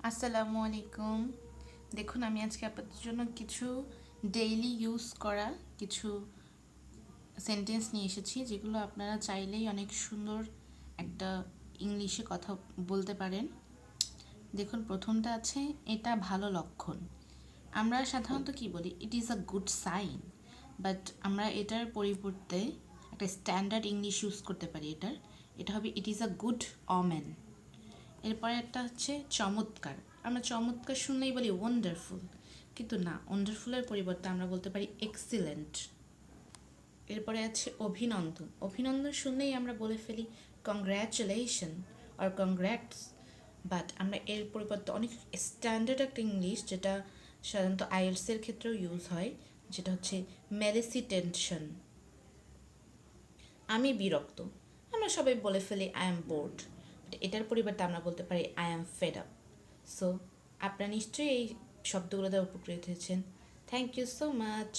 আসসালামু আলাইকুম। দেখুন আমি আজকে আপনাদের জন্য কিছু ডেইলি ইউজ করা কিছু সেন্টেন্স নিয়ে এসেছি, যেগুলো আপনারা চাইলেই অনেক সুন্দর একটা ইংলিশে কথা বলতে পারেন। দেখুন প্রথমটা আছে, এটা ভালো লক্ষণ। আমরা সাধারণত কি বলি, it is a good sign, but আমরা এটার পরিবর্তে একটা স্ট্যান্ডার্ড ইংলিশ ইউজ করতে পারি। এটা হবে ইট ইজ আ গুড অমেন। এরপরে একটা হচ্ছে চমৎকার। আমরা চমৎকার শুনলেই বলি ওয়ান্ডারফুল, কিন্তু না, ওয়ান্ডারফুলের পরিবর্তে আমরা বলতে পারি এক্সিলেন্ট। এরপরে আছে অভিনন্দন। অভিনন্দন শুনলেই আমরা বলে ফেলি কংগ্র্যাচুলেশন আর কংগ্র্যাটস, বাট আমরা এর পরিবর্তে অনেক স্ট্যান্ডার্ড একটা ইংলিশ, যেটা সাধারণত আইএলসের ক্ষেত্রেও ইউজ হয়, যেটা হচ্ছে মেলিসিটেনশন। আমি বিরক্ত, আমরা সবাই বলে ফেলি আই এম বোর্ড, এটার পরিবর্তে আমরা বলতে পারি I am fed up. So আপনারা নিশ্চয়ই এই শব্দগুলো দ্বারা উপকৃত হয়েছেন। Thank you so much.